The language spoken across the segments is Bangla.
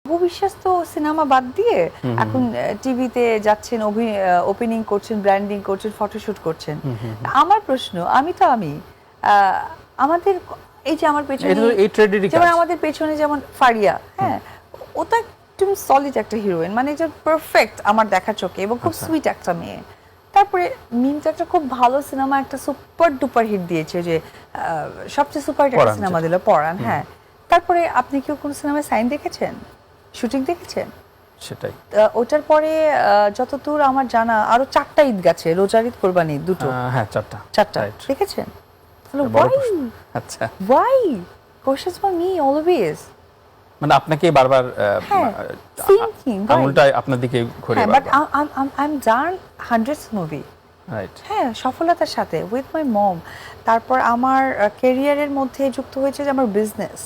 অপবিশ্বাস তো সিনেমা বাদ দিয়ে এখন টিভিতে যাচ্ছেন, ওপেনিং করছেন, ব্র্যান্ডিং করছেন, ফটোশুট করছেন। আমার প্রশ্ন, আমি আমাদের এই যে আমার পেছনে যেমন আমাদের পেছনে যেমন ফারিয়া, হ্যাঁ, ওটা একদম সলিড একটা হিরোইন, মানে যে পারফেক্ট আমার দেখা চোখে, এবং খুব সুইট একটা মেয়ে। তারপরে মিম তো একটা খুব ভালো সিনেমা, একটা সুপার ডুপার হিট দিয়েছে, যে সবচেয়ে সুপার একটা সিনেমা দিল পরাণ। হ্যাঁ, তারপরে আপনি কি কোন সিনেমায় সাইন দেখেছেন, শুটিং দেখেছেন? সেটাই। ওটার পরে যতদূর আমার জানা আরো 4টা ঈদ গেছে, রোজার ঈদ, কোরবানি ঈদ, দুটো। হ্যাঁ, 4টা দেখেছেন? আচ্ছা, why questions for me always? মানে আপনাকে বারবার আঙুলটা আপনার দিকে ঘুরে, but I'm done hundreds movie, right? হ্যাঁ, সফলতার সাথে উইথ মাই মম। তারপর আমার ক্যারিয়ারের মধ্যে যুক্ত হয়েছে যে আমার বিজনেস,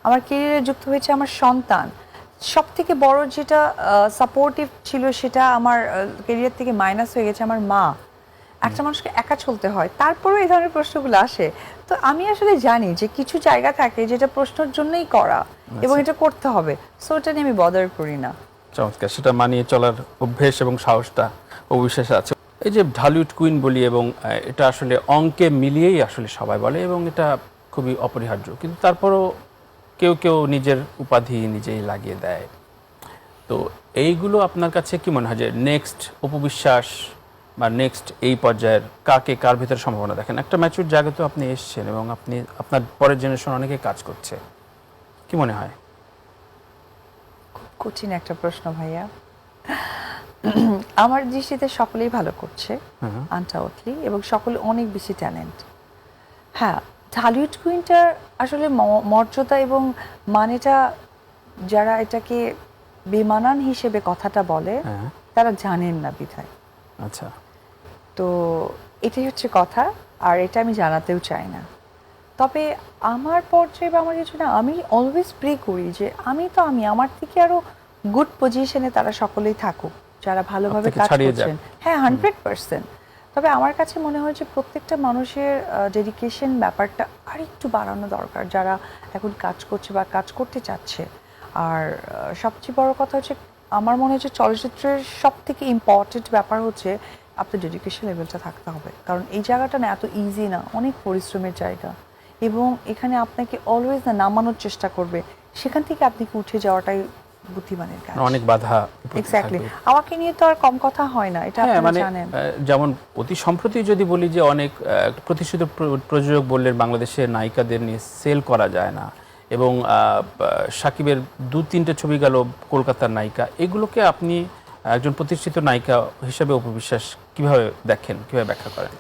আমার ক্যারিয়ারে যুক্ত হয়েছে আমার সন্তান। সব থেকে বড় যেটা সাপোর্টিভ ছিল সেটা আমার ক্যারিয়ার থেকে মাইনাস হয়ে গেছে আমার মা। একটা মানুষকে একা চলতে হয়, তারপরেও এই ধরনের প্রশ্নগুলো আসে। তো আমি আসলে জানি যে কিছু জায়গা থাকে যেটা প্রশ্নের জন্যই করা, এবং এটা করতে হবে, সো এটা নিয়ে আমি বদার করি না। চমৎকার, সেটা মানিয়ে চলার অভ্যেস এবং সাহসটা অবিশ্বাস আছে। এই যে ঢালিউড কুইন বলি, এবং এটা আসলে অঙ্কে মিলিয়েই আসলে সবাই বলে, এবং এটা খুবই অপরিহার্য, কিন্তু তারপরও কেউ কেউ নিজের উপাধি নিজেই লাগিয়ে দেয়। তো এইগুলো আপনার কাছে কি মনে হয় যে নেক্সট অপবিশ্বাস বা নেক্সট এই পর্যায়ের কাকে, কার ভিতরে সম্ভাবনা দেখেন? একটা ম্যাচুর জায়গায় তো আপনি এসেছেন, এবং আপনি আপনার পরের জেনারেশন অনেকে কাজ করছে, কি মনে হয়? খুব কঠিন একটা প্রশ্ন ভাইয়া। আমার দৃষ্টিতে সকলেই ভালো করছে আনডাউটলি, এবং সকলে অনেক বেশি ট্যালেন্ট। হ্যাঁ, ঢালিউড কুইনটার আসলে মর্যাদা এবং মানেটা, যারা এটাকে বেমানান হিসেবে কথাটা বলে তারা জানেন না বিধায়। আচ্ছা, তো এটাই হচ্ছে কথা, আর এটা আমি জানাতেও চাই না। তবে আমার পর্যায়ে বা আমার কিছু না, আমি অলওয়েজ প্রে করি যে আমি আমার থেকে আরো গুড পজিশনে তারা সকলেই থাকুক, যারা ভালোভাবে কাজ করছেন। হ্যাঁ, 100%। তবে আমার কাছে মনে হয় যে প্রত্যেকটা মানুষের ডেডিকেশন ব্যাপারটা আর একটু বাড়ানো দরকার, যারা এখন কাজ করছে বা কাজ করতে চাচ্ছে। আর সবচেয়ে বড় কথা হচ্ছে, আমার মনে হচ্ছে চলচ্চিত্রের সব থেকে ইম্পর্টেন্ট ব্যাপার হচ্ছে আপনার ডেডিকেশন লেভেলটা থাকতে হবে, কারণ এই জায়গাটা না এত ইজি না, অনেক পরিশ্রমের জায়গা, এবং এখানে আপনাকে অলওয়েজ নামানোর চেষ্টা করবে, সেখান থেকে আপনি উঠে যাওয়াটাই বুদ্ধিমানের কাজ। অনেক বাধা। এক্স্যাক্টলি, আমাকে নিয়ে তো আর কম কথা হয় না, এটা আপনারা জানেন। যেমন অতি সম্প্রতি যদি বলি যে অনেক প্রতিষ্ঠিত প্রযোজক বললেন বাংলাদেশের নায়িকাদের নিয়ে সেল করা যায় না, এবং সাকিবের 2-3টে ছবি গেল কলকাতার নায়িকা, এগুলোকে আপনি একজন প্রতিষ্ঠিত নায়িকা হিসেবে অপবিশ্বাস কিভাবে দেখেন, কিভাবে ব্যাখ্যা করেন?